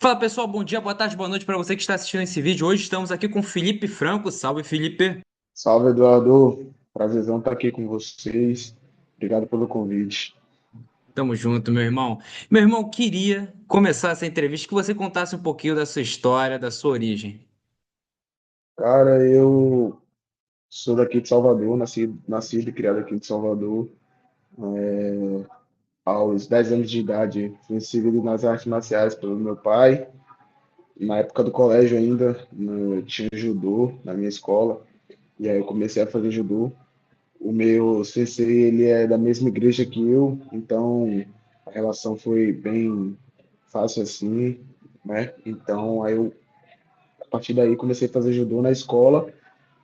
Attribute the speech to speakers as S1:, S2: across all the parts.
S1: Fala pessoal, bom dia, boa tarde, boa noite para você que está assistindo esse vídeo. Hoje estamos aqui com Felipe Franco. Salve, Felipe.
S2: Salve, Eduardo. Prazerzão estar aqui com vocês. Obrigado pelo convite.
S1: Tamo junto, meu irmão. Meu irmão, queria começar essa entrevista que você contasse um pouquinho da sua história, da sua origem.
S2: Cara, eu sou daqui de Salvador, nascido e criado aqui de Salvador. Aos 10 anos de idade, fui inserido nas artes marciais pelo meu pai. Na época do colégio ainda, tinha judô na minha escola. E aí eu comecei a fazer judô. O meu sensei, ele é da mesma igreja que eu, então a relação foi bem fácil assim, né? Então a partir daí comecei a fazer judô na escola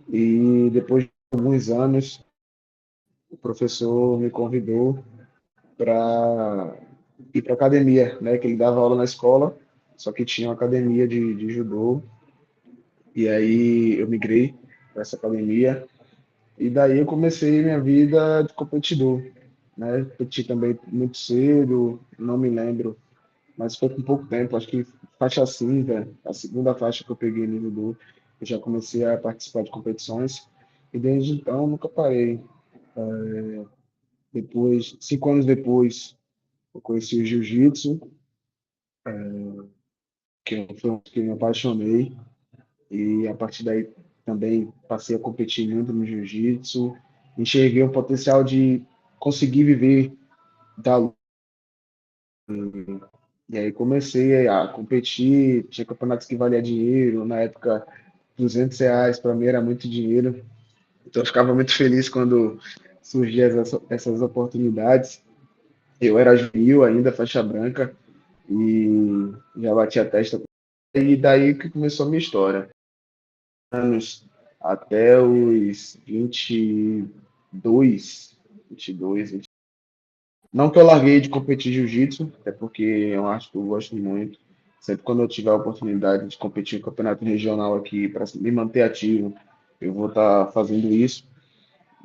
S2: e depois de alguns anos o professor me convidou para ir para academia, né? Que ele dava aula na escola, só que tinha uma academia de judô e aí eu migrei para essa academia e daí eu comecei minha vida de competidor, né? Competi também muito cedo, não me lembro, mas foi com pouco tempo, acho que faixa cinza, a segunda faixa que eu peguei no judô, eu já comecei a participar de competições e desde então nunca parei. Depois, 5 anos depois, eu conheci o jiu-jitsu, foi um que eu me apaixonei e a partir daí também passei a competir muito no jiu-jitsu, enxerguei o potencial de conseguir viver da luta. E aí comecei a competir, tinha campeonatos que valia dinheiro, na época R$ 200 para mim era muito dinheiro, então eu ficava muito feliz quando surgiam essas oportunidades. Eu era juvenil ainda, faixa branca, e já bati a testa. E daí que começou a minha história. Anos até os 22, 22. Não que eu larguei de competir jiu-jitsu, até porque é uma arte que eu gosto muito. Sempre quando eu tiver a oportunidade de competir no campeonato regional aqui, para me manter ativo, eu vou estar fazendo isso.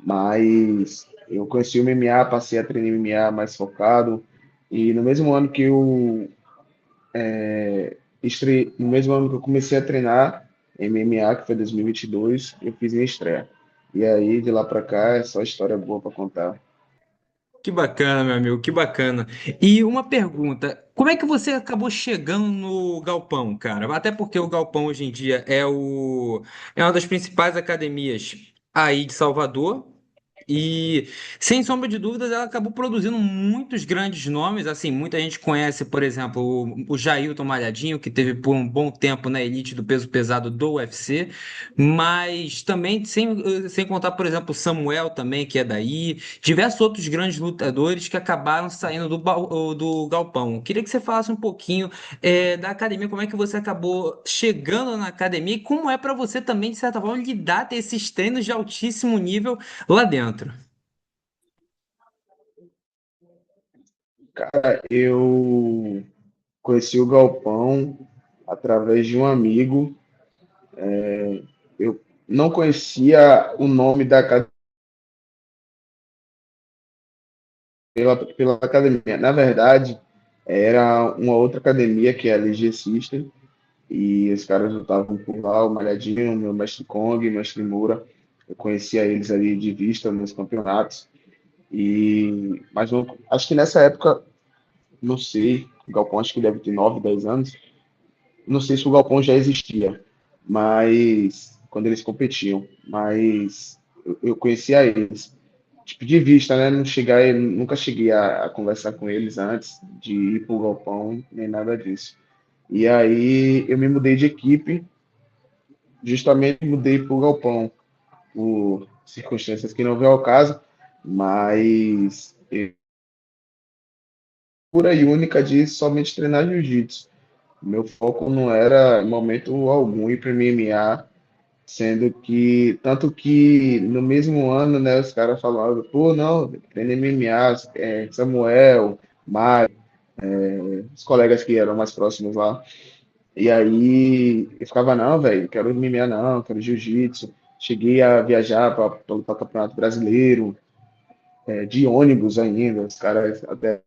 S2: Mas eu conheci o MMA, passei a treinar MMA mais focado. E no mesmo ano que eu no mesmo ano que eu comecei a treinar MMA, que foi 2022, eu fiz minha estreia. E aí, de lá pra cá, é só história boa pra contar.
S1: Que bacana, meu amigo, que bacana. E uma pergunta, como é que você acabou chegando no Galpão, cara? Até porque o Galpão hoje em dia é uma das principais academias aí de Salvador. E, sem sombra de dúvidas, ela acabou produzindo muitos grandes nomes. Assim, muita gente conhece, por exemplo, o Jailton Malhadinho, que teve por um bom tempo na elite do peso pesado do UFC, mas também, sem contar, por exemplo, o Samuel também, que é daí, diversos outros grandes lutadores que acabaram saindo do Galpão. Queria que você falasse um pouquinho, da academia, como é que você acabou chegando na academia e como é para você também, de certa forma, lidar com esses treinos de altíssimo nível lá dentro.
S2: Eu conheci o Galpão através de um amigo. Eu não conhecia o nome da academia pela academia. Na verdade, era uma outra academia que é a LG System, e os caras lutavam por lá, o Malhadinho, meu mestre Kong, mestre Moura. Eu conhecia eles ali de vista nos campeonatos. Mas acho que nessa época, não sei, o Galpão acho que deve ter 9, 10 anos. Não sei se o Galpão já existia, mas quando eles competiam, mas eu conhecia eles, tipo de vista, né? Nunca cheguei a conversar com eles antes de ir pro Galpão, nem nada disso. E aí eu me mudei de equipe, justamente mudei pro Galpão, por circunstâncias que não veio ao caso, mas pura e única de somente treinar jiu-jitsu. Meu foco não era, em momento algum, ir para MMA, sendo que, tanto que no mesmo ano, né, os caras falavam, pô, não, treina MMA, Samuel, Mário, os colegas que eram mais próximos lá. E aí eu ficava, não, velho, quero MMA não, quero jiu-jitsu. Cheguei a viajar para o Campeonato Brasileiro, de ônibus ainda, os caras até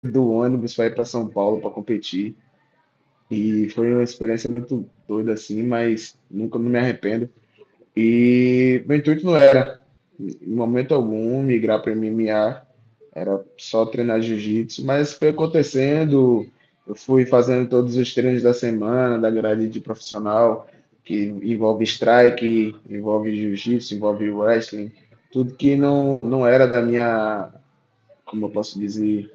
S2: do ônibus para ir para São Paulo para competir. E foi uma experiência muito doida, assim, mas nunca não me arrependo. E meu intuito não era, em momento algum, migrar para MMA, era só treinar jiu-jitsu, mas foi acontecendo. Eu fui fazendo todos os treinos da semana, da grade de profissional, que envolve strike, envolve jiu-jitsu, envolve wrestling, tudo que não era da minha, como eu posso dizer,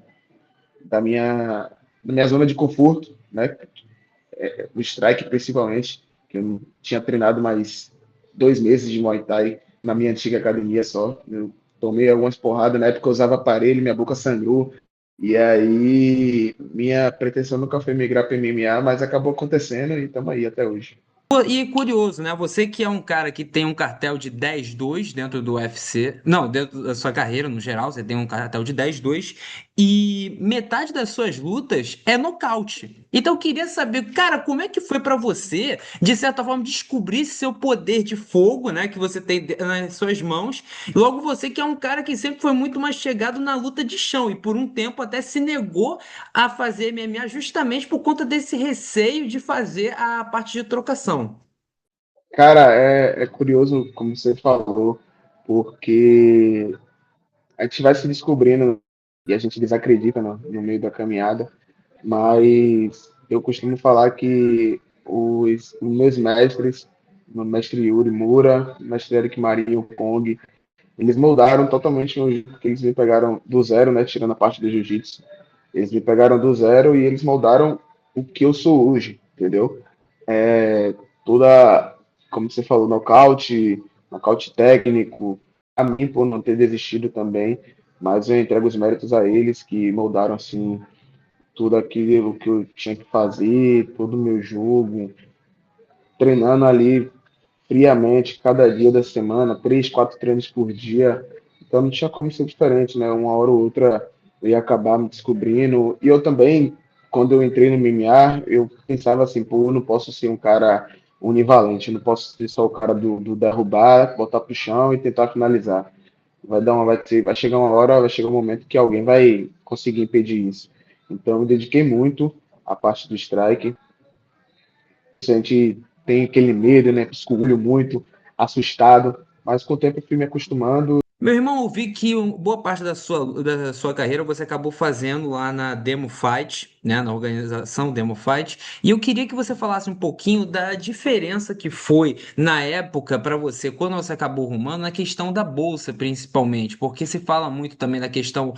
S2: da minha, da minha zona de conforto, né? O strike principalmente, que eu não tinha treinado mais 2 meses de Muay Thai na minha antiga academia só. Eu tomei algumas porradas, na época eu usava aparelho, minha boca sangrou. E aí, minha pretensão nunca foi migrar para MMA, mas acabou acontecendo e estamos aí até hoje.
S1: E curioso, né? Você que é um cara que tem um cartel de 10-2 dentro do UFC, não, dentro da sua carreira no geral, você tem um cartel de 10-2 e metade das suas lutas é nocaute. Então eu queria saber, cara, como é que foi pra você, de certa forma, descobrir seu poder de fogo, né, que você tem nas suas mãos. Logo você que é um cara que sempre foi muito mais chegado na luta de chão e por um tempo até se negou a fazer MMA justamente por conta desse receio de fazer a parte de trocação.
S2: Cara, é curioso como você falou, porque a gente vai se descobrindo e a gente desacredita no meio da caminhada, mas eu costumo falar que os meus mestres, o mestre Yuri Mura, o mestre Eric Marinho Pong, eles moldaram totalmente o jeito que eles me pegaram do zero, né, tirando a parte do jiu-jitsu. Eles me pegaram do zero e eles moldaram o que eu sou hoje, entendeu? Toda, como você falou, nocaute técnico, a mim por não ter desistido também, mas eu entrego os méritos a eles que moldaram assim tudo aquilo que eu tinha que fazer, todo o meu jogo, treinando ali friamente cada dia da semana, 3, 4 treinos por dia. Então não tinha como ser diferente, né? Uma hora ou outra eu ia acabar me descobrindo. E eu também, quando eu entrei no MMA, eu pensava assim, pô, eu não posso ser um cara univalente, eu não posso ser só o cara do derrubar, botar pro chão e tentar finalizar. Vai chegar uma hora, vai chegar um momento que alguém vai conseguir impedir isso. Então eu me dediquei muito à parte do strike, a gente tem aquele medo, né? Escurulho muito, assustado, mas com o tempo eu fui me acostumando.
S1: Meu irmão, eu vi que boa parte da sua carreira você acabou fazendo lá na Demo Fight, né, na organização Demo Fight, e eu queria que você falasse um pouquinho da diferença que foi na época para você, quando você acabou rumando, na questão da bolsa, principalmente, porque se fala muito também da questão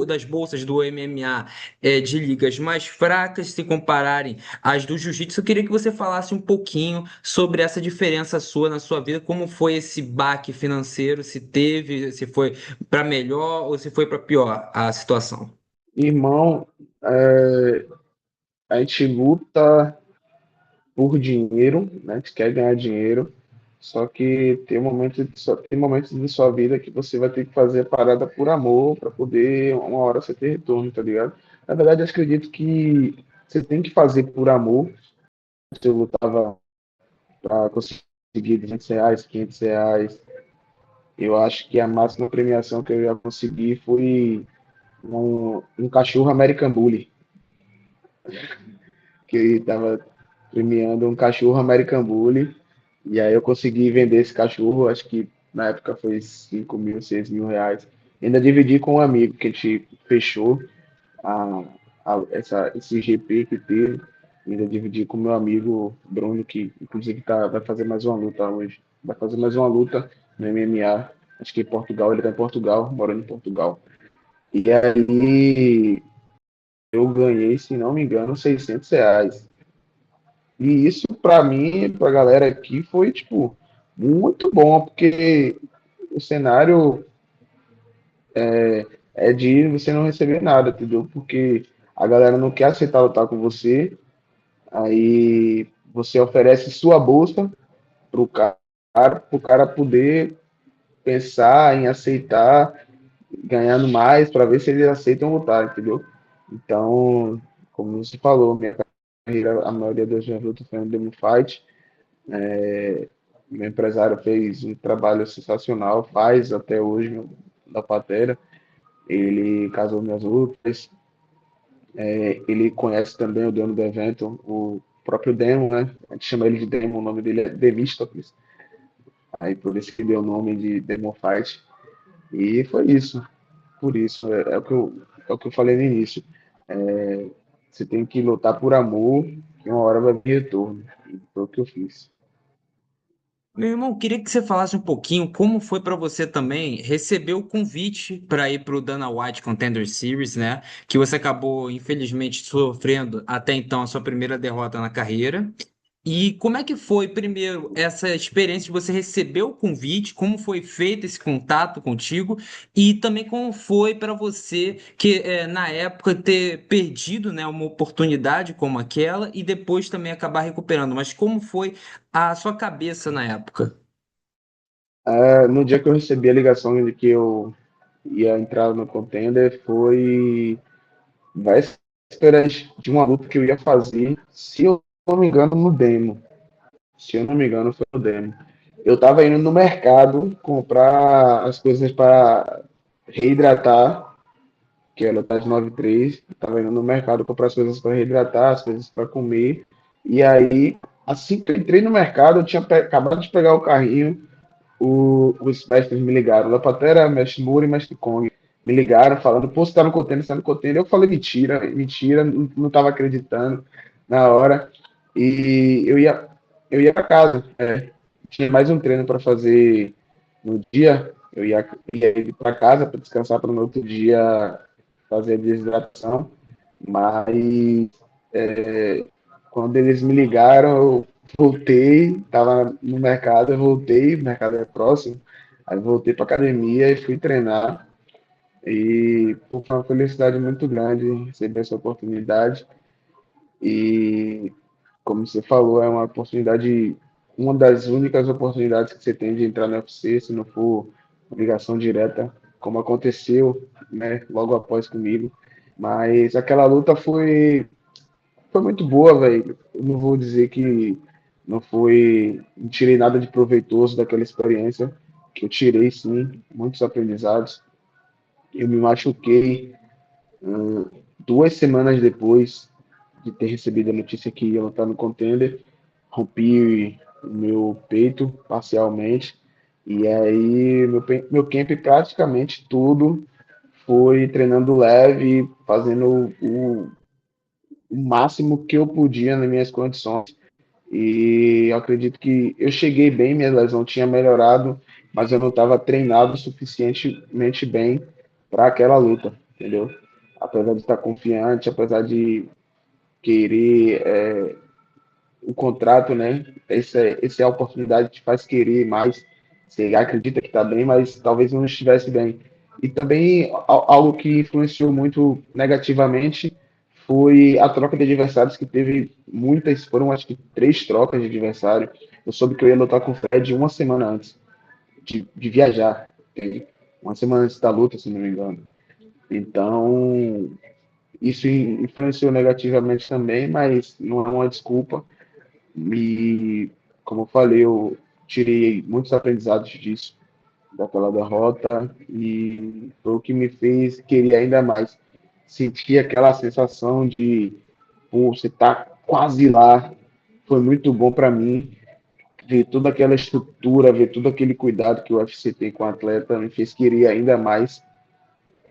S1: das bolsas do MMA, de ligas mais fracas se compararem às do Jiu-Jitsu. Eu queria que você falasse um pouquinho sobre essa diferença sua na sua vida, como foi esse baque financeiro, se teve, se foi para melhor ou se foi para pior a situação.
S2: Irmão, é, a gente luta por dinheiro, né? A gente quer ganhar dinheiro, só que tem momentos de sua vida que você vai ter que fazer a parada por amor para poder uma hora você ter retorno, tá ligado? Na verdade, eu acredito que você tem que fazer por amor. Você lutava para conseguir R$ 200, R$ 500. Eu acho que a máxima premiação que eu já consegui foi um cachorro American Bully, que estava premiando um cachorro American Bully, e aí eu consegui vender esse cachorro, acho que na época foi 5 mil, 6 mil reais. Ainda dividi com um amigo que a gente fechou esse GP que teve, ainda dividi com meu amigo Bruno, que inclusive vai fazer mais uma luta hoje. Vai fazer mais uma luta no MMA, acho que em Portugal, ele está em Portugal, morando em Portugal. E aí eu ganhei, se não me engano, R$ 600. E isso, para mim, para a galera aqui, foi, tipo, muito bom, porque o cenário é de você não receber nada, entendeu? Porque a galera não quer aceitar lutar com você, aí você oferece sua bolsa pro cara poder pensar em aceitar, ganhando mais, para ver se eles aceitam lutar, entendeu? Então, como você falou, minha carreira, a maioria das minhas lutas foi no Demo Fight. Meu empresário fez um trabalho sensacional, faz até hoje da Patera. Ele casou minhas lutas, Ele conhece também o dono do evento, o próprio Demo, né? A gente chama ele de Demo, o nome dele é Demistocles. Aí por isso que deu o nome de Demo Fight. E foi isso. Por isso, é o que eu falei no início. Você tem que lutar por amor, que uma hora vai vir retorno. E foi o que eu fiz.
S1: Meu irmão, queria que você falasse um pouquinho como foi para você também receber o convite para ir para o Dana White Contender Series, né? Que você acabou, infelizmente, sofrendo até então a sua primeira derrota na carreira. E como é que foi, primeiro, essa experiência de você receber o convite, como foi feito esse contato contigo, e também como foi para você que na época ter perdido, né, uma oportunidade como aquela e depois também acabar recuperando. Mas como foi a sua cabeça na época?
S2: No dia que eu recebi a ligação de que eu ia entrar no Contender, foi véspera de uma luta que eu ia fazer, se eu não me engano, no Demo. Se eu não me engano, foi no Demo. Eu estava indo no mercado comprar as coisas para reidratar, que ela tá de 93. Estava indo no mercado comprar as coisas para reidratar, as coisas para comer. E aí, assim que eu entrei no mercado, eu tinha acabado de pegar o carrinho, os mestres me ligaram. Lapatera, Mestre Moura e Mestre Kong me ligaram falando, pô, você tá no container, você tá no container. Eu falei, mentira, mentira, não tava acreditando na hora. E eu ia para casa. Tinha mais um treino para fazer no dia. Ia ir para casa para descansar para no outro dia fazer a desidratação. Mas quando eles me ligaram, eu voltei, estava no mercado, eu voltei, o mercado é próximo, aí voltei para academia e fui treinar. E pô, foi uma felicidade muito grande receber essa oportunidade. E como você falou, é uma oportunidade, uma das únicas oportunidades que você tem de entrar no UFC, se não for uma ligação direta, como aconteceu, né, logo após comigo. Mas aquela luta foi muito boa, velho. Eu não vou dizer que não foi, não tirei nada de proveitoso daquela experiência, que eu tirei sim, muitos aprendizados. Eu me machuquei 2 semanas depois de ter recebido a notícia que ia lutar no Contender, rompi o meu peito parcialmente, e aí meu camp praticamente tudo foi treinando leve, fazendo o máximo que eu podia nas minhas condições. E eu acredito que eu cheguei bem, minha lesão tinha melhorado, mas eu não estava treinado suficientemente bem para aquela luta, entendeu? Apesar de estar confiante, apesar de querer o contrato, né? Essa é a oportunidade que te faz querer mais. Você acredita que está bem, mas talvez não estivesse bem. E também algo que influenciou muito negativamente foi a troca de adversários, que teve muitas, foram acho que 3 trocas de adversário. Eu soube que eu ia lutar com o Fred uma semana antes de viajar, entende? Uma semana antes da luta, se não me engano. Então, isso influenciou negativamente também, mas não é uma desculpa. E, como eu falei, eu tirei muitos aprendizados disso, daquela derrota, e foi o que me fez querer ainda mais. Sentir aquela sensação de, pô, você tá quase lá. Foi muito bom para mim ver toda aquela estrutura, ver todo aquele cuidado que o UFC tem com o atleta, me fez querer ainda mais.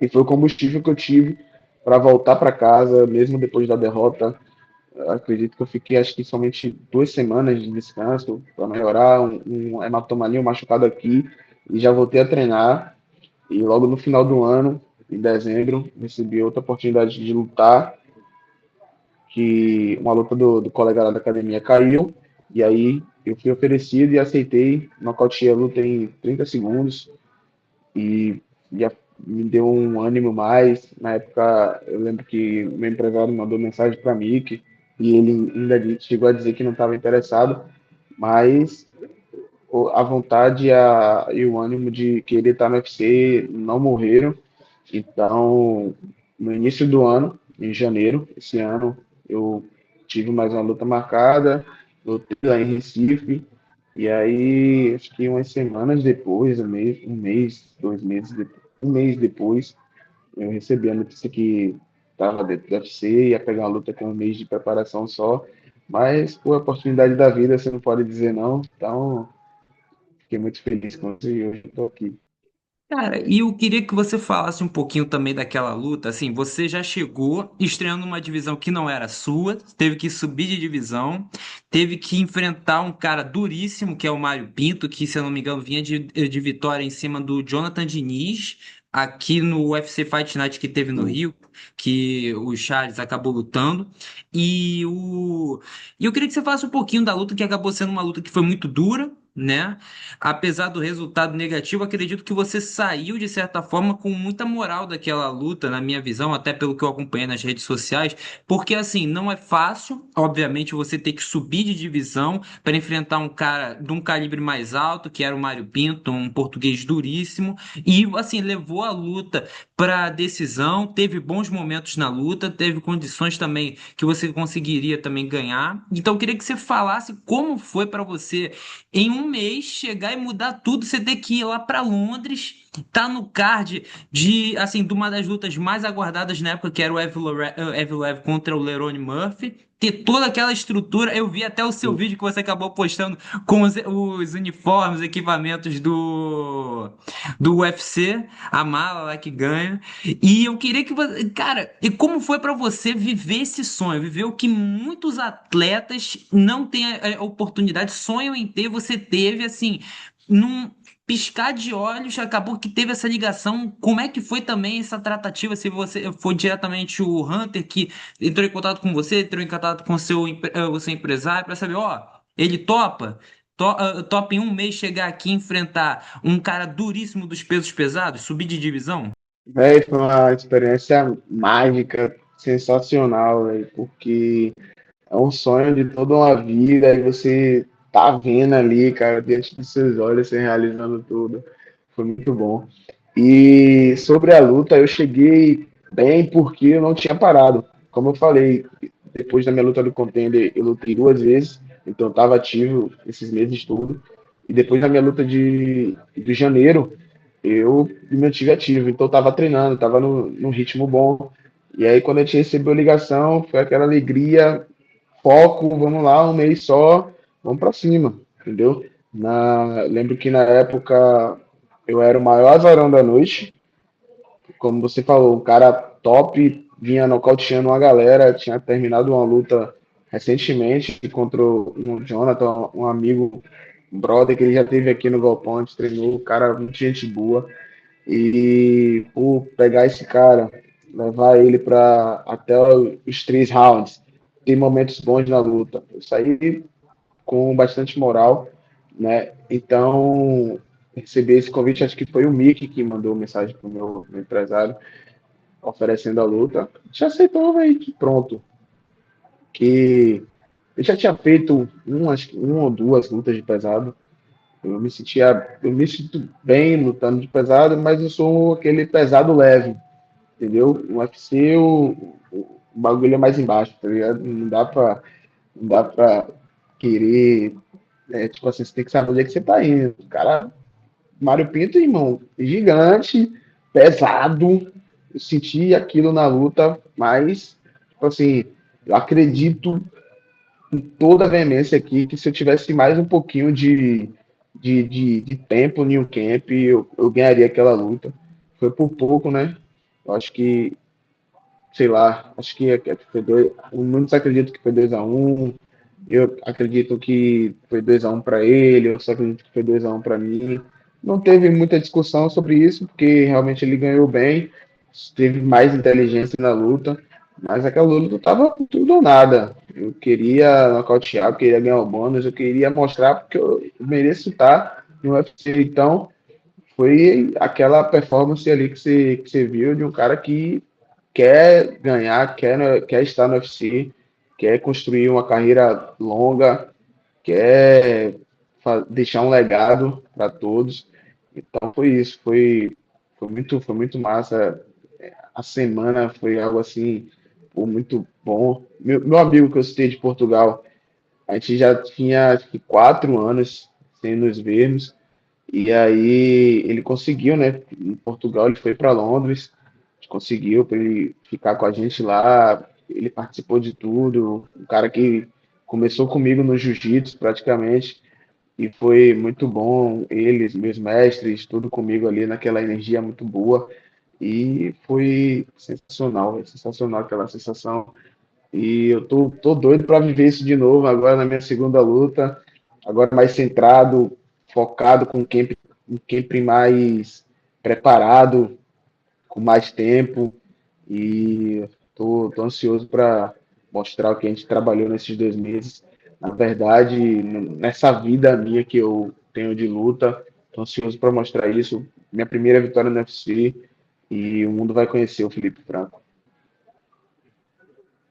S2: E foi o combustível que eu tive para voltar para casa, mesmo depois da derrota. Eu acredito que eu fiquei, acho que somente 2 semanas de descanso para melhorar um hematoma ali, um machucado aqui, e já voltei a treinar. E logo no final do ano, em dezembro, recebi outra oportunidade de lutar, que uma luta do colega lá da academia caiu, e aí eu fui oferecido e aceitei, nocauteei a luta em 30 segundos, e já me deu um ânimo mais. Na época, eu lembro que meu empresário mandou mensagem para mim e ele ainda chegou a dizer que não estava interessado, mas a vontade e o ânimo de querer estar no UFC não morreram. Então, no início do ano, em janeiro, esse ano, eu tive mais uma luta marcada, lutei lá em Recife, e aí, acho que umas semanas depois, um mês, 2 meses depois, um mês depois, eu recebi a notícia que estava dentro do UFC, ia pegar uma luta com um mês de preparação só, mas por oportunidade da vida você não pode dizer não, então fiquei muito feliz com isso e hoje estou aqui.
S1: Cara, e eu queria que você falasse um pouquinho também daquela luta. Assim, você já chegou estreando uma divisão que não era sua, teve que subir de divisão, teve que enfrentar um cara duríssimo, que é o Mário Pinto, que, se eu não me engano, vinha de vitória em cima do Jonathan Diniz, aqui no UFC Fight Night que teve no
S2: Sim.
S1: Rio, que o Charles acabou lutando. E, o... e eu queria que você falasse um pouquinho da luta, que acabou sendo uma luta que foi muito dura, né? Apesar do resultado negativo, acredito que você saiu, de certa forma, com muita moral daquela luta, na minha visão, até pelo que eu acompanhei nas redes sociais, porque assim, não é fácil, obviamente, você ter que subir de divisão para enfrentar um cara de um calibre mais alto, que era o Mário Pinto, um português duríssimo, e assim, levou a luta para decisão, teve bons momentos na luta, teve condições também que você conseguiria também ganhar. Então, eu queria que você falasse como foi para você em um mês chegar e mudar tudo, você ter que ir lá para Londres, tá no card de, assim, de uma das lutas mais aguardadas na época, que era o Evloev contra o Lerone Murphy. Ter toda aquela estrutura, eu vi até o seu vídeo que você acabou postando com os uniformes, equipamentos do UFC, a mala lá que ganha. E eu queria que você, cara, e como foi para você viver esse sonho, viver o que muitos atletas não têm a oportunidade, sonham em ter, você teve assim, num piscar de olhos, acabou que teve essa ligação. Como é que foi também essa tratativa? Se você foi diretamente o Hunter que entrou em contato com você, entrou em contato com o seu empresário para saber, ó, ele topa? Topa em um mês chegar aqui e enfrentar um cara duríssimo dos pesos pesados, subir de divisão?
S2: Véi, foi uma experiência mágica, sensacional, véi, porque é um sonho de toda uma vida e você tá vendo ali, cara, diante dos seus olhos, você realizando tudo. Foi muito bom. E sobre a luta, eu cheguei bem porque eu não tinha parado. Como eu falei, depois da minha luta do Contender, eu lutei duas vezes, então eu estava ativo esses meses todos. E depois da minha luta de janeiro, eu me mantive ativo, então eu estava treinando, estava no ritmo bom. E aí, quando a gente recebeu a ligação, foi aquela alegria, foco, vamos lá, um mês só, vamos para cima, entendeu? Lembro que na época eu era o maior azarão da noite, como você falou, um cara top, vinha nocauteando uma galera, tinha terminado uma luta recentemente contra um Jonathan, um amigo, um brother que ele já teve aqui no Galpão, a gente treinou, o cara, muita gente boa, e por pegar esse cara, levar ele para até os 3 rounds, tem momentos bons na luta. Eu saí com bastante moral, né? Então, recebi esse convite, acho que foi o Mickey que mandou mensagem para o meu empresário, oferecendo a luta. Já aceitou, velho, pronto. Que eu já tinha feito acho que uma ou duas lutas de pesado. Eu me sinto bem lutando de pesado, mas eu sou aquele pesado leve, entendeu? No UFC o bagulho é mais embaixo, tá ligado? Não dá pra querer, tipo assim, você tem que saber onde é que você tá indo. O cara, Mário Pinto, irmão, gigante, pesado. Eu senti aquilo na luta, mas, tipo assim, eu acredito com toda a veemência aqui que se eu tivesse mais um pouquinho de tempo no camp, eu ganharia aquela luta. Foi por pouco, né? Eu acho que, sei lá, acho que foi dois. Muitos acreditam que foi 2-1. Eu acredito que foi 2-1 para ele, eu só acredito que foi 2-1 para mim. Não teve muita discussão sobre isso, porque realmente ele ganhou bem, teve mais inteligência na luta, mas aquela luta tava tudo ou nada. Eu queria nocautear, eu queria ganhar o bônus, eu queria mostrar porque eu mereço estar no UFC. Então, foi aquela performance ali que você viu de um cara que quer ganhar, quer estar no UFC, quer construir uma carreira longa, quer deixar um legado para todos. Então foi isso, foi muito massa. A semana foi algo assim, pô, muito bom. Meu amigo que eu citei de Portugal, a gente já tinha acho que 4 anos sem nos vermos. E aí ele conseguiu, né? Em Portugal, ele foi para Londres, conseguiu para ele ficar com a gente lá. Ele participou de tudo. Um cara que começou comigo no jiu-jitsu praticamente. E foi muito bom. Eles, meus mestres, tudo comigo ali naquela energia muito boa. E foi sensacional, é sensacional aquela sensação. E eu tô doido para viver isso de novo agora na minha segunda luta. Agora mais centrado, focado com quem mais preparado, com mais tempo. E tô ansioso para mostrar o que a gente trabalhou nesses 2 meses. Na verdade, nessa vida minha que eu tenho de luta, tô ansioso para mostrar isso. Minha primeira vitória no UFC e o mundo vai conhecer o Felipe Franco.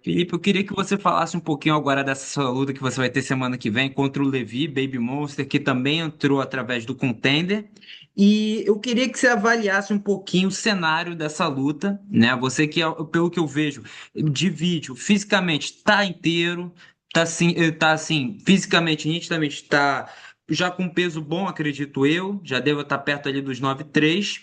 S1: Felipe, eu queria que você falasse um pouquinho agora dessa sua luta que você vai ter semana que vem contra o Levi, Baby Monster, que também entrou através do Contender. E eu queria que você avaliasse um pouquinho o cenário dessa luta, né? Você que, pelo que eu vejo de vídeo, fisicamente está inteiro, tá assim, fisicamente, nitidamente está já com peso bom, acredito eu, já deve estar perto ali dos 9,3.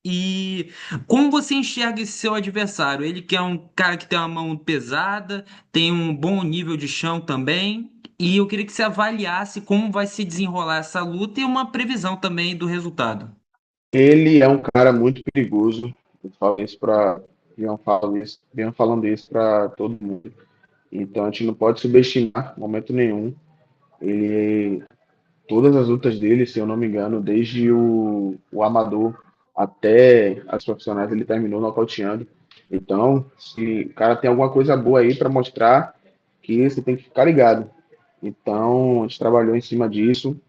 S1: E como você enxerga esse seu adversário? Ele que é um cara que tem uma mão pesada, tem um bom nível de chão também, e eu queria que você avaliasse como vai se desenrolar essa luta e uma previsão também do resultado.
S2: Ele é um cara muito perigoso. Eu falo isso para venho falando isso para todo mundo. Então a gente não pode subestimar em momento nenhum. Ele, todas as lutas dele, se eu não me engano, desde o amador até as profissionais, ele terminou nocauteando. Então, se o cara tem alguma coisa boa aí para mostrar, que você tem que ficar ligado. Então, a gente trabalhou em cima disso,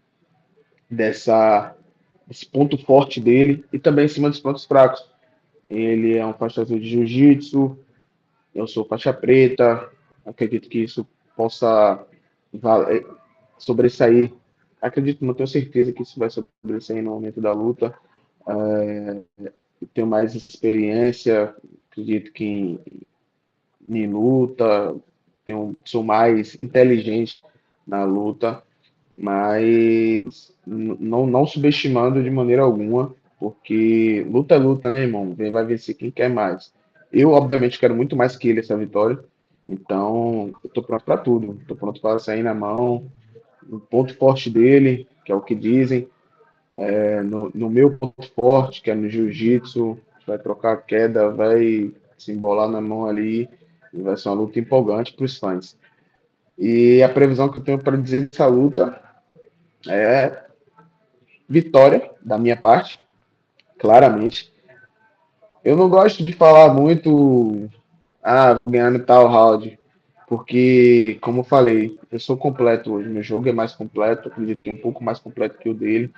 S2: dessa, desse ponto forte dele e também em cima dos pontos fracos. Ele é um faixa azul de jiu-jitsu, eu sou faixa preta, acredito que isso possa sobressair. Acredito, não tenho certeza que isso vai sobressair no momento da luta. Eu tenho mais experiência, acredito que em luta, sou mais inteligente na luta, mas não subestimando de maneira alguma, porque luta é luta, né, irmão? Vai vencer quem quer mais. Eu, obviamente, quero muito mais que ele essa vitória, então eu tô pronto para tudo. Tô pronto para sair na mão, no ponto forte dele, que é o que dizem, no meu ponto forte, que é no jiu-jitsu, vai trocar a queda, vai se embolar na mão ali, e vai ser uma luta empolgante para os fãs. E a previsão que eu tenho para dizer dessa luta é vitória da minha parte, claramente. Eu não gosto de falar muito, vou ganhar no tal round, porque, como eu falei, eu sou completo hoje, meu jogo é mais completo, acredito que é um pouco mais completo que o dele,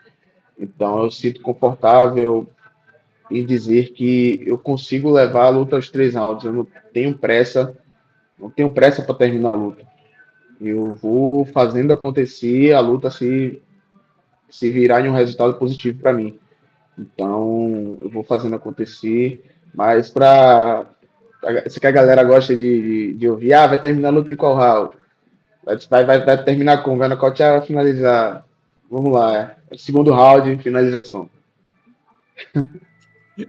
S2: então eu sinto confortável em dizer que eu consigo levar a luta aos 3 rounds, eu tenho pressa, não tenho pressa para terminar a luta. Eu vou fazendo acontecer a luta se virar em um resultado positivo para mim. Então, eu vou fazendo acontecer, mas para se que a galera gosta de ouvir, vai terminar a luta em qual round? Vai terminar como? Vai nocautear ou finalizar? Vamos lá, segundo round, finalização.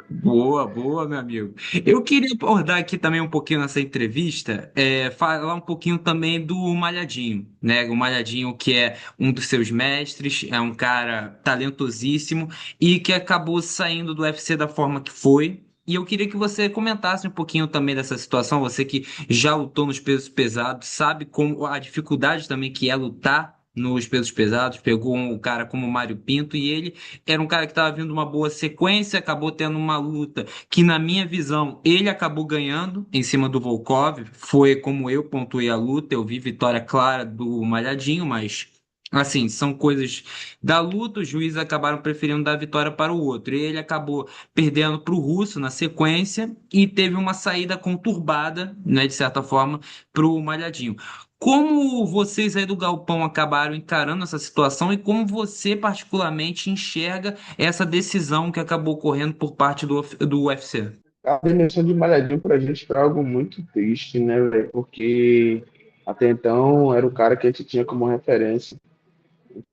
S1: Boa, boa, meu amigo. Eu queria abordar aqui também um pouquinho nessa entrevista, falar um pouquinho também do Malhadinho, né? O Malhadinho, que é um dos seus mestres, é um cara talentosíssimo e que acabou saindo do UFC da forma que foi. E eu queria que você comentasse um pouquinho também dessa situação, você que já lutou nos pesos pesados, sabe como a dificuldade também que é lutar nos pesos pesados, pegou um cara como o Mário Pinto e ele era um cara que estava vindo uma boa sequência, acabou tendo uma luta que, na minha visão, ele acabou ganhando em cima do Volkov. Foi como eu pontuei a luta, eu vi vitória clara do Malhadinho, mas. Assim, são coisas da luta, os juízes acabaram preferindo dar a vitória para o outro. E ele acabou perdendo para o Russo na sequência e teve uma saída conturbada, né, de certa forma, para o Malhadinho. Como vocês aí do Galpão acabaram encarando essa situação e como você particularmente enxerga essa decisão que acabou ocorrendo por parte do UFC?
S2: A demissão de Malhadinho pra gente foi algo muito triste, né, velho? Porque até então era o cara que a gente tinha como referência,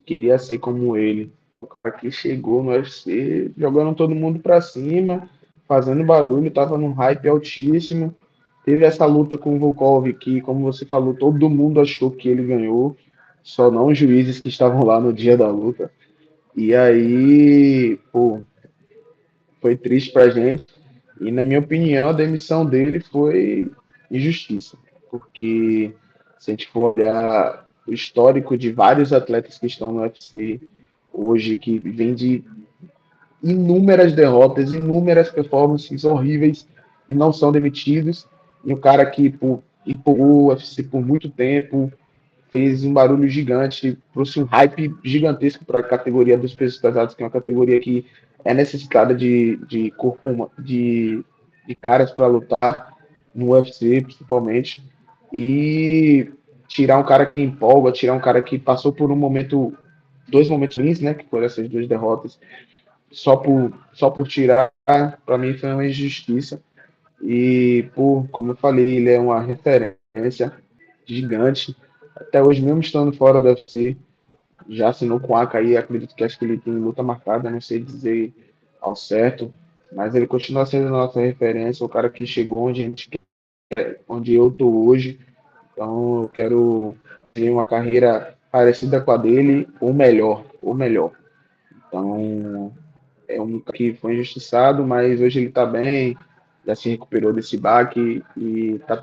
S2: queria ser como ele. O cara que chegou no UFC jogando todo mundo pra cima, fazendo barulho, tava num hype altíssimo. Teve essa luta com o Volkov, que, como você falou, todo mundo achou que ele ganhou, só não os juízes que estavam lá no dia da luta. E aí, pô, foi triste pra gente. E, na minha opinião, a demissão dele foi injustiça. Porque, se a gente for olhar o histórico de vários atletas que estão no UFC hoje, que vem de inúmeras derrotas, inúmeras performances horríveis e não são demitidos. E o cara que empurrou o UFC por muito tempo, fez um barulho gigante, trouxe um hype gigantesco para a categoria dos pesos pesados, que é uma categoria que é necessitada de corpo, de caras para lutar no UFC, principalmente. E tirar um cara que empolga, tirar um cara que passou por um momento, dois momentos ruins, né, que foram essas duas derrotas, só por tirar, para mim foi uma injustiça. E, como eu falei, ele é uma referência gigante. Até hoje, mesmo estando fora do UFC, já assinou com a ACA aí, acredito que acho que ele tem luta marcada, não sei dizer ao certo, mas ele continua sendo a nossa referência, o cara que chegou onde a gente quer, onde eu estou hoje. Então, eu quero ter uma carreira parecida com a dele, ou melhor, ou melhor. Então, é um que foi injustiçado, mas hoje ele está bem, já se recuperou desse baque e tá,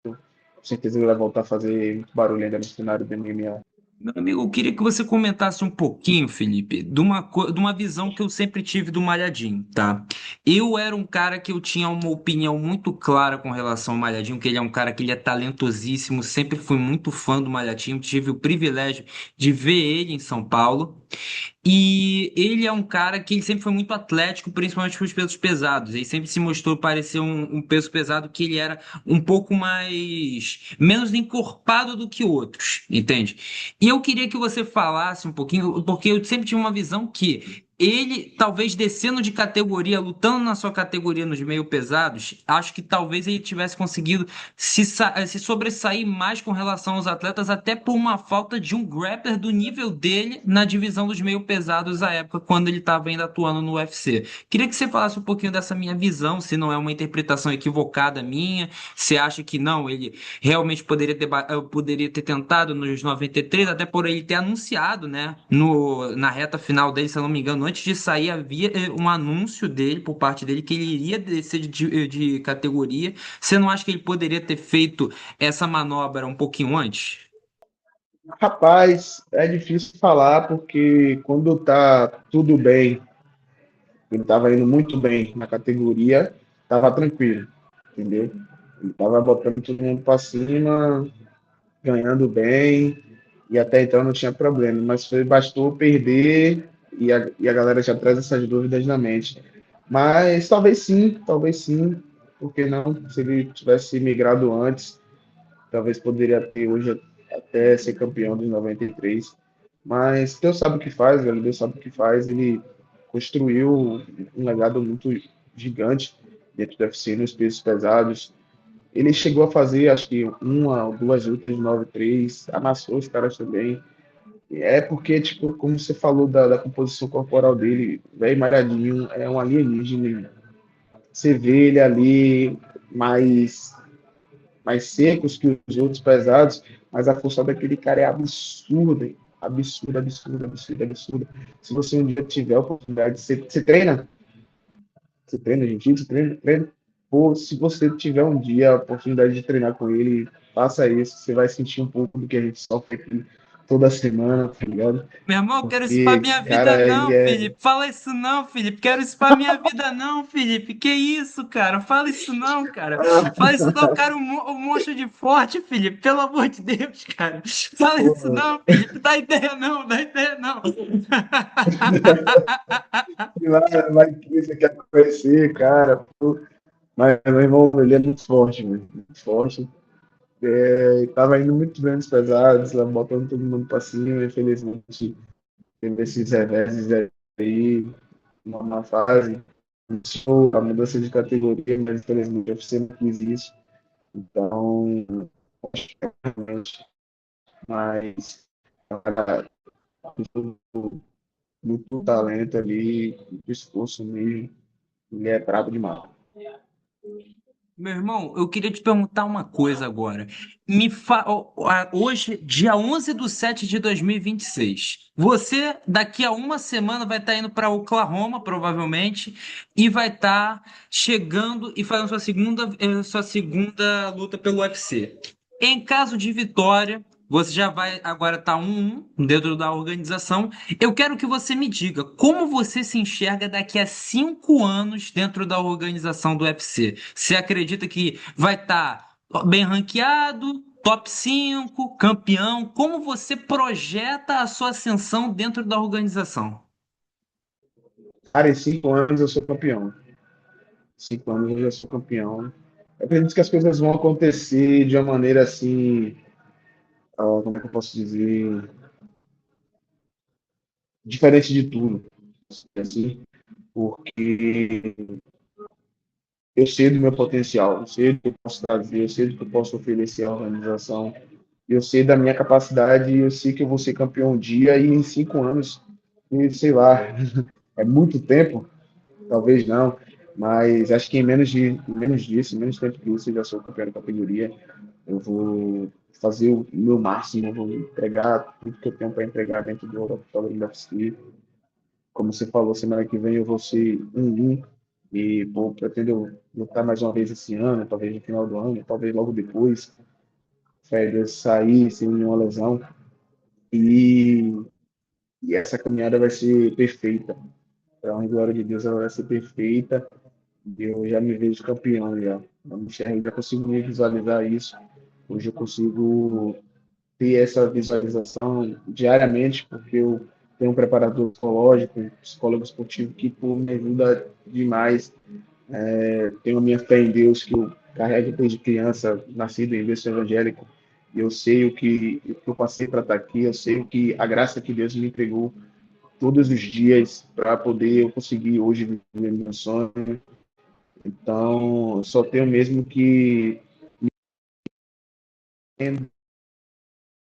S2: com certeza ele vai voltar a fazer muito barulho ainda no cenário do MMA.
S1: Meu amigo, eu queria que você comentasse um pouquinho, Felipe, de uma visão que eu sempre tive do Malhadinho, tá? Eu era um cara que eu tinha uma opinião muito clara com relação ao Malhadinho, que ele é um cara que ele é talentosíssimo, sempre fui muito fã do Malhadinho, tive o privilégio de ver ele em São Paulo. E ele é um cara que ele sempre foi muito atlético, principalmente para os pesos pesados. Ele sempre se mostrou parecer um peso pesado que ele era um pouco mais menos encorpado do que outros, entende? E eu queria que você falasse um pouquinho, porque eu sempre tive uma visão que ele, talvez descendo de categoria, lutando na sua categoria nos meio pesados, acho que talvez ele tivesse conseguido se sobressair mais com relação aos atletas, até por uma falta de um grappler do nível dele na divisão dos meio pesados à época, quando ele estava ainda atuando no UFC. Queria que você falasse um pouquinho dessa minha visão, se não é uma interpretação equivocada minha, se acha que não, ele realmente poderia ter tentado nos 93, até por ele ter anunciado, né, na reta final dele, se eu não me engano, antes de sair, havia um anúncio dele, por parte dele, que ele iria descer de categoria. Você não acha que ele poderia ter feito essa manobra um pouquinho antes?
S2: Rapaz, é difícil falar porque quando tá tudo bem, ele estava indo muito bem na categoria, estava tranquilo, entendeu? Ele estava botando todo mundo para cima, ganhando bem, e até então não tinha problema, mas bastou perder e a galera já traz essas dúvidas na mente. Mas talvez sim, porque não? Se ele tivesse migrado antes, talvez poderia ter hoje até ser campeão dos 93. Mas Deus sabe o que faz, velho. Deus sabe o que faz. Ele construiu um legado muito gigante dentro do UFC nos pesos pesados. Ele chegou a fazer, acho que uma ou duas lutas de 93, amassou os caras também. É porque, tipo, como você falou da composição corporal dele, velho Malhadinho é um alienígena. Você vê ele ali mais secos que os outros pesados, mas a força daquele cara é absurda, hein? Absurda, absurda, absurda, absurda. Se você um dia tiver a oportunidade, você treina? Você treina jiu-jitsu? Treina? Pô, se você tiver um dia a oportunidade de treinar com ele, faça isso. Você vai sentir um pouco do que a gente sofre aqui toda semana, tá ligado?
S1: Meu irmão, quero isso pra
S2: Porque,
S1: minha vida
S2: cara, ele
S1: não,
S2: é.
S1: Felipe. Fala isso não, Felipe. Quero isso pra minha vida não, Felipe. Que isso, cara? Fala isso não, cara. Fala isso não, cara. O monstro de forte, Felipe. Pelo amor de Deus, cara. Fala isso
S2: Pô,
S1: não, Felipe. Dá ideia não, dá ideia não.
S2: vai que você quer conhecer, cara. Pô. Mas, meu irmão, ele é muito forte, mano. Muito forte. Tava indo muito bem nos pesados, lá, botando todo mundo pra cima, infelizmente, teve esses reveses aí, na fase, a mudança de categoria, mas infelizmente o UFC não quis isso, então, realmente, mas, cara, muito, muito talento ali, muito esforço mesmo, Ele é brabo demais.
S1: Meu irmão, eu queria te perguntar uma coisa agora. Hoje, dia 11/7/2026, você daqui a uma semana vai estar indo para Oklahoma, provavelmente, e vai estar chegando e fazendo sua segunda luta pelo UFC. Em caso de vitória, você já vai agora estar 1-1 dentro da organização. Eu quero que você me diga como você se enxerga daqui a 5 anos dentro da organização do UFC. Você acredita que vai estar bem ranqueado, top 5, campeão? Como você projeta a sua ascensão dentro da organização?
S2: Cara, em 5 anos eu sou campeão. 5 anos eu já sou campeão. Eu acredito que as coisas vão acontecer de uma maneira assim, como é que eu posso dizer, diferente de tudo, assim, porque eu sei do meu potencial, eu sei do que eu posso trazer, eu sei do que eu posso oferecer à organização, eu sei da minha capacidade, eu sei que eu vou ser campeão um dia e em 5 anos, e sei lá, é muito tempo, talvez não, mas acho que menos disso, em menos tempo que isso, eu já sou campeão da categoria. Eu vou fazer o meu máximo, eu vou entregar tudo que eu tenho para entregar dentro do Octógono da UFC. Como você falou, semana que vem eu vou ser 1-1 e vou pretendo lutar mais uma vez esse ano, talvez no final do ano, talvez logo depois, fé, Deus sair sem nenhuma lesão. E, e essa caminhada vai ser perfeita. Para a glória de Deus, ela vai ser perfeita. E eu já me vejo campeão já. Eu me enxergo, já consigo me visualizar isso. Hoje eu consigo ter essa visualização diariamente, porque eu tenho um preparador psicológico, um psicólogo esportivo que pô, me ajuda demais. Tenho a minha fé em Deus, que eu carrego desde criança, nascido em berço evangélico. E eu sei o que eu passei para estar aqui, eu sei o que a graça que Deus me entregou todos os dias para poder eu conseguir hoje viver meu sonho. Então, só tenho mesmo que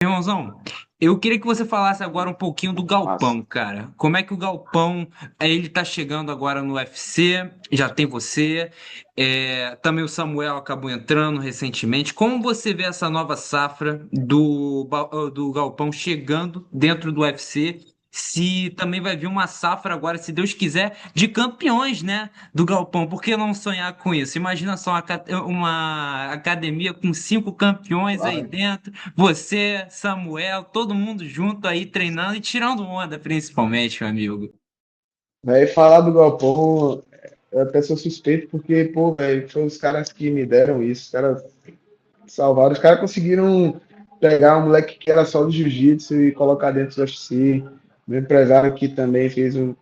S1: Irmãozão, eu queria que você falasse agora um pouquinho do
S2: massa.
S1: Galpão, cara. Como é que o Galpão, ele tá chegando agora no UFC, já tem você, também o Samuel acabou entrando recentemente. Como você vê essa nova safra do Galpão chegando dentro do UFC? Se também vai vir uma safra agora, se Deus quiser, de campeões, né, do Galpão. Por que não sonhar com isso? Imagina só uma academia com 5 campeões aí
S2: Claro.
S1: dentro. Você, Samuel, todo mundo junto aí treinando e tirando onda, principalmente, meu amigo.
S2: Aí falar do Galpão, eu até sou suspeito, porque, pô, velho, foi os caras que me deram isso, os caras salvaram, os caras conseguiram pegar um moleque que era só do jiu-jitsu e colocar dentro do UFC. Meu empresário que também fez um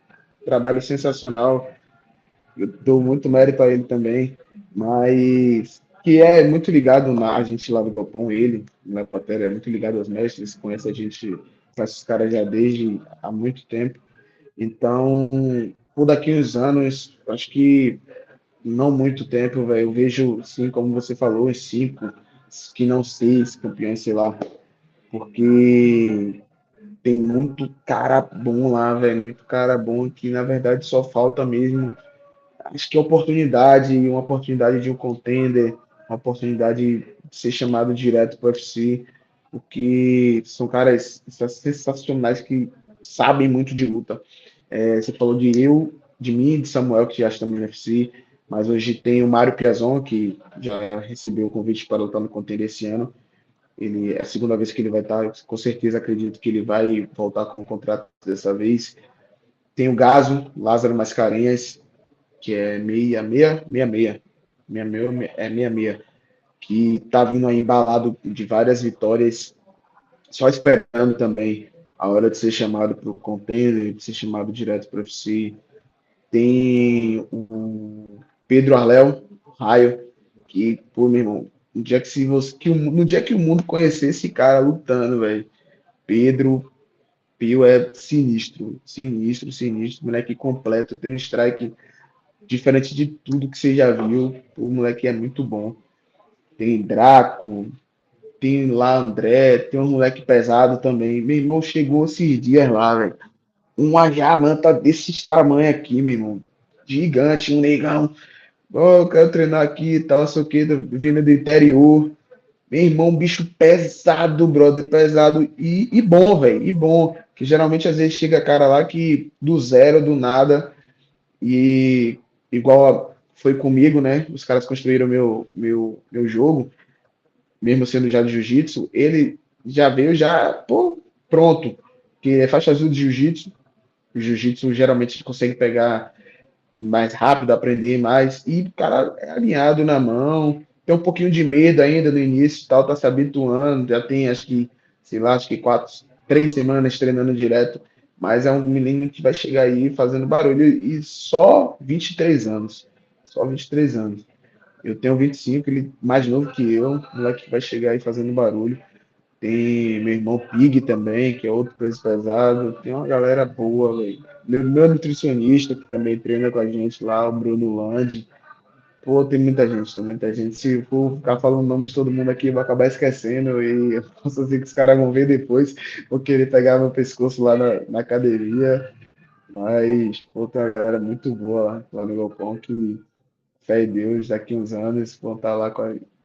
S2: trabalho sensacional, eu dou muito mérito a ele também, mas que é muito ligado na a gente lá do Galpão, ele, na Patera, é muito ligado aos mestres, conhece a gente, conhece os caras já desde há muito tempo. Então, por daqui uns anos, acho que não muito tempo, velho, eu vejo, sim, como você falou, os 5, que não 6 campeões, sei lá, porque tem muito cara bom lá, velho, muito cara bom que, na verdade, só falta mesmo, acho que oportunidade, uma oportunidade de um contender, uma oportunidade de ser chamado direto para o UFC, porque são caras sensacionais que sabem muito de luta. Você falou de mim, de Samuel, que já estamos no UFC, mas hoje tem o Mário Piazon, que já recebeu o convite para lutar no Contender esse ano. Ele é a segunda vez que ele vai estar, com certeza acredito que ele vai voltar com o contrato dessa vez. Tem o Gaso, Lázaro Mascarenhas, que é 66, 66, é 66, que está vindo aí embalado de várias vitórias, só esperando também a hora de ser chamado para o Contender, de ser chamado direto para o UFC. Tem o Pedro Arléu, Raio, que, pô, meu irmão, no dia que o mundo conhecer esse cara lutando, velho, Pedro Pio é sinistro, sinistro, sinistro, moleque completo, tem um strike diferente de tudo que você já viu, o moleque é muito bom. Tem Draco, tem lá André, tem um moleque pesado também. Meu irmão chegou esses dias lá, velho. Uma jaranta desse tamanho aqui, meu irmão. gigante, um negão. Ó, eu quero treinar aqui e tal, sei o que, vindo do interior. Meu irmão, bicho pesado, brother, pesado e bom, velho, e bom. Que geralmente às vezes chega cara lá que do zero, do nada, e foi comigo, né? Os caras construíram meu jogo, mesmo sendo já de jiu-jitsu, ele já veio já, pô, pronto. Que é faixa azul de jiu-jitsu. O jiu-jitsu geralmente a gente consegue pegar mais rápido, aprender mais. E o cara é alinhado na mão, tem um pouquinho de medo ainda no início, tal, tá se habituando, já tem acho que, sei lá, acho que 3 semanas treinando direto, mas é um menino que vai chegar aí fazendo barulho e só 23 anos. Só 23 anos. Eu tenho 25, ele mais novo que eu, moleque que vai chegar aí fazendo barulho. Tem meu irmão Pig também, que é outro peso pesado. Tem uma galera boa, velho. Meu nutricionista, que também treina com a gente lá, o Bruno Landi. Pô, tem muita gente, tem muita gente. Se for ficar falando o nome de todo mundo aqui, eu vou acabar esquecendo. E eu posso dizer que os caras vão ver depois. Vou querer pegar meu pescoço lá na academia. Mas, pô, tem uma galera muito boa lá no Galpão que, fé em Deus, daqui uns anos vão estar lá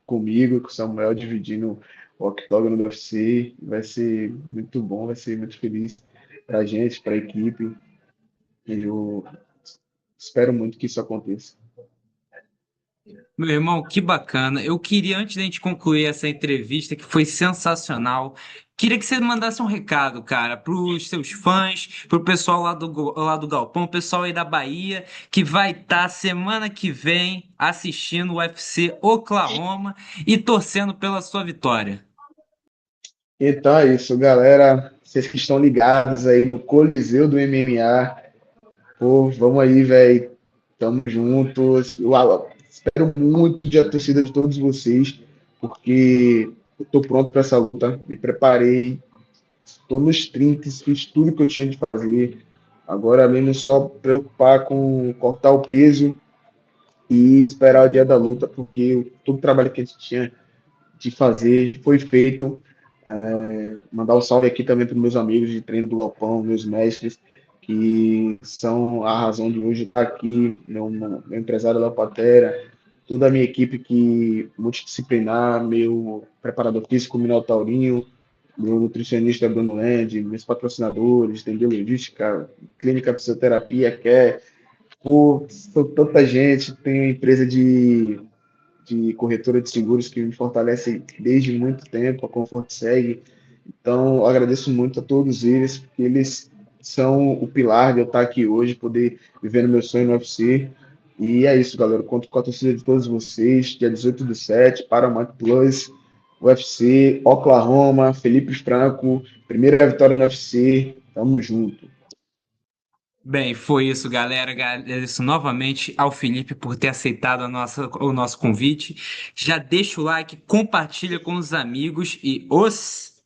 S2: comigo, com o Samuel, dividindo o octógono do UFC. Vai ser muito bom, vai ser muito feliz para a gente, para a equipe. E eu espero muito que isso aconteça.
S1: Meu irmão, que bacana. Eu queria, antes da gente concluir essa entrevista, que foi sensacional, queria que você mandasse um recado, cara, para os seus fãs, para o pessoal lá do Galpão, o pessoal aí da Bahia, que vai estar semana que vem assistindo o UFC Oklahoma e torcendo pela sua vitória.
S2: Então é isso, galera. Vocês que estão ligados aí no Coliseu do MMA, pô, vamos aí, velho. Tamo juntos. Espero muito de a torcida de todos vocês, porque eu tô pronto para essa luta. Me preparei, tô nos 30, fiz tudo que eu tinha de fazer. Agora mesmo só preocupar com cortar o peso e esperar o dia da luta, porque todo o trabalho que a gente tinha de fazer foi feito. Mandar um salve aqui também para os meus amigos de treino do Lopão, meus mestres, que são a razão de hoje estar aqui, meu empresário Léo Patera, toda a minha equipe que multidisciplinar, meu preparador físico, Minel Taurinho, meu nutricionista Bruno Land, meus patrocinadores, tem Logística, Clínica Fisioterapia, que é, pô, são tanta gente, tem uma empresa de corretora de seguros que me fortalece desde muito tempo, a Comfort Seg. Então, eu agradeço muito a todos eles, porque eles são o pilar de eu estar aqui hoje, poder viver no meu sonho no UFC. E é isso, galera. Eu conto com a torcida de todos vocês. Dia 18/7, Paramount Plus, UFC, Oklahoma, Felipe Franco, primeira vitória no UFC. Tamo junto.
S1: Bem, foi isso, galera. Agradeço novamente ao Felipe por ter aceitado o nosso convite. Já deixa o like, compartilha com os amigos e os